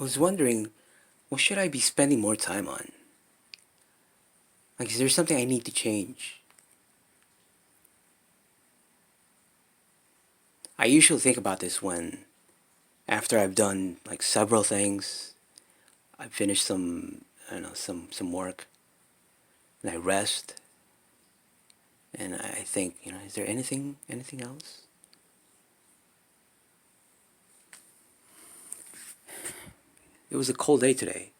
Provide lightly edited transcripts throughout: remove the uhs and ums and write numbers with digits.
was wondering, what should I be spending more time on? Like, is there something I need to change? I usually think about this when, after I've done like several things, I finish some, I don't know, some work, and I rest, and I think, is there anything else? It was a cold day today.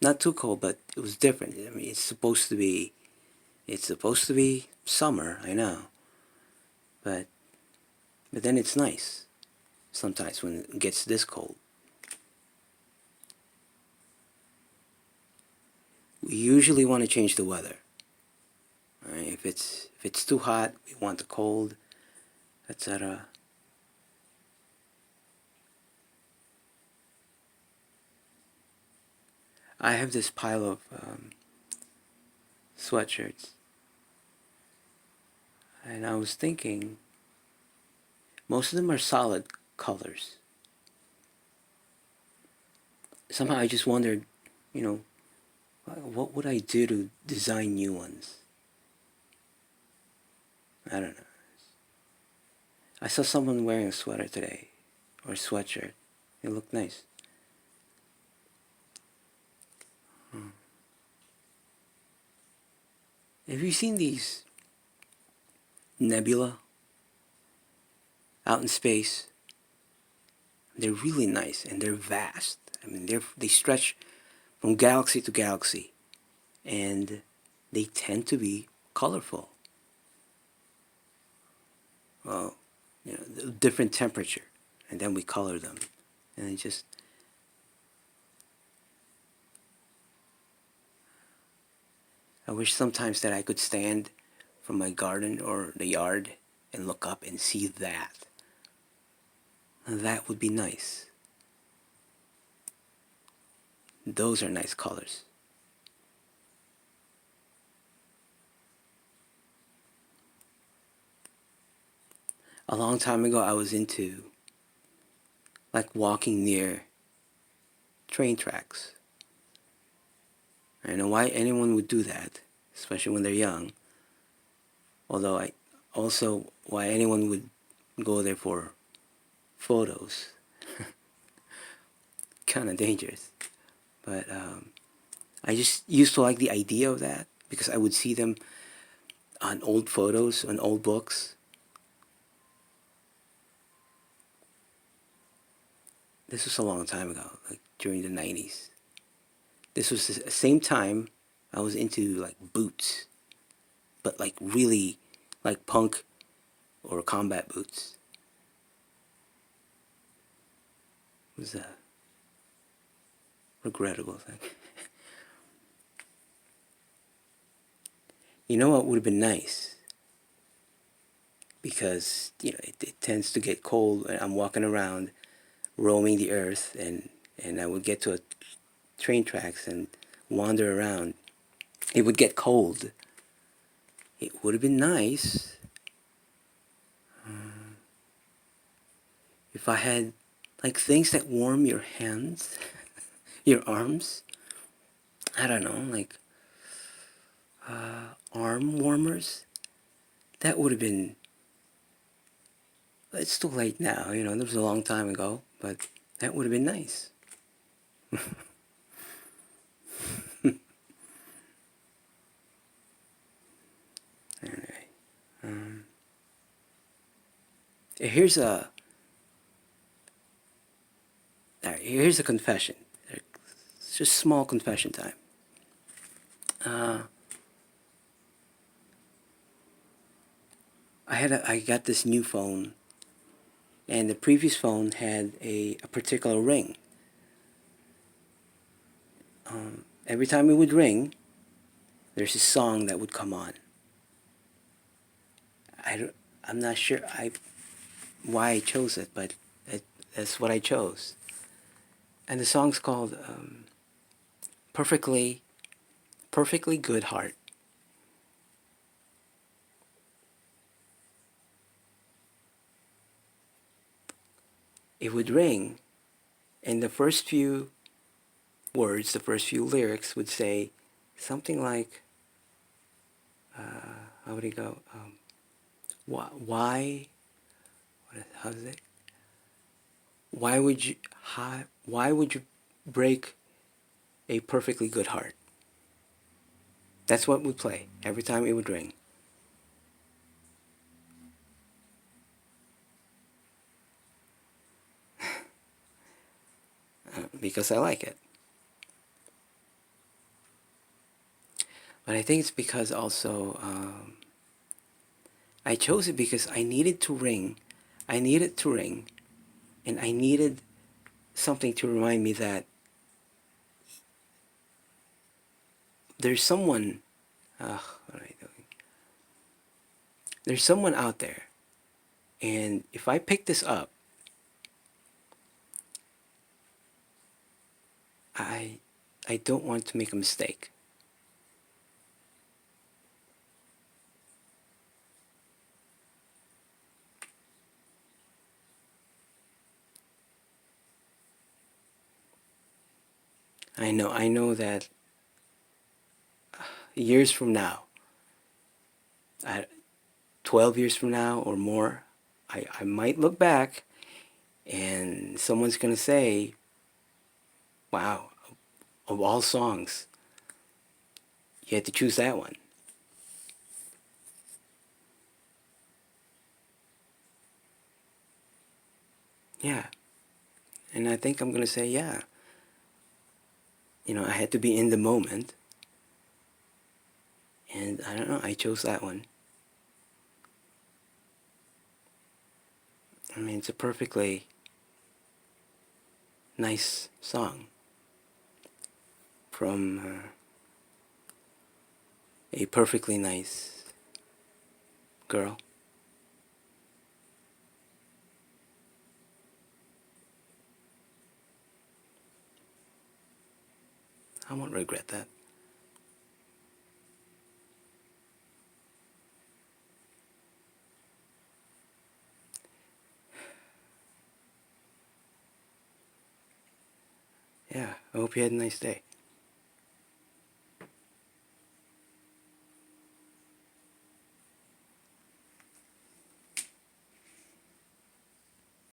Not too cold, but it was different. I mean, it's supposed to be summer, I know, but then it's nice sometimes when it gets this cold. We usually want to change the weather. Right? If it's too hot, we want the cold, etc. I have this pile of sweatshirts, and I was thinking most of them are solid colors. Somehow I just wondered, you know, what would I do to design new ones? I don't know. I saw someone wearing a sweater today, or a sweatshirt. It looked nice. Hmm. Have you seen these nebula out in space? They're really nice and they're vast. I mean, they stretch from galaxy to galaxy, and they tend to be colorful. Well, different temperature, and then we color them, and it just. I wish sometimes that I could stand from my garden or the yard and look up and see that. That would be nice. Those are nice colors. A long time ago, I was into like walking near train tracks. I don't know why anyone would do that, especially when they're young. Although I also why anyone would go there for photos. Kind of dangerous. But I just used to like the idea of that because I would see them on old photos, on old books. This was a long time ago, like during the 90s. This was the same time I was into like boots, but like really like punk or combat boots. It was a regrettable thing. You know what would have been nice? Because, it tends to get cold and I'm walking around roaming the earth, and I would get to a train tracks and wander around. It would get cold. It would have been nice if I had like things that warm your hands, your arms. I don't know, like arm warmers. That would have been. It's too late now, That was a long time ago, but that would have been nice. Anyway, um, here's a here's a confession. It's just small confession time. Uh, I got this new phone, and the previous phone had a particular ring. Every time it would ring, there's a song that would come on. I don't, I'm not sure why I chose it, but that's what I chose. And the song's called "Perfectly Perfectly Good Heart." It would ring, and the first few words, the first few lyrics would say something like, how would it go? Why? How is it? Why would you? Why would you break a perfectly good heart? That's what would play every time it would ring. Because I like it. But I think it's because also I chose it because I needed to ring. I needed to ring, and I needed something to remind me that there's someone. What am I doing? There's someone out there, and if I pick this up, I I don't want to make a mistake. I know that years from now, I, 12 years from now or more, I might look back and someone's going to say, wow, of all songs, you had to choose that one. Yeah. And I think I'm going to say, yeah, I had to be in the moment. And I don't know, I chose that one. I mean, it's a perfectly nice song from a perfectly nice girl. I won't regret that. Yeah, I hope you had a nice day.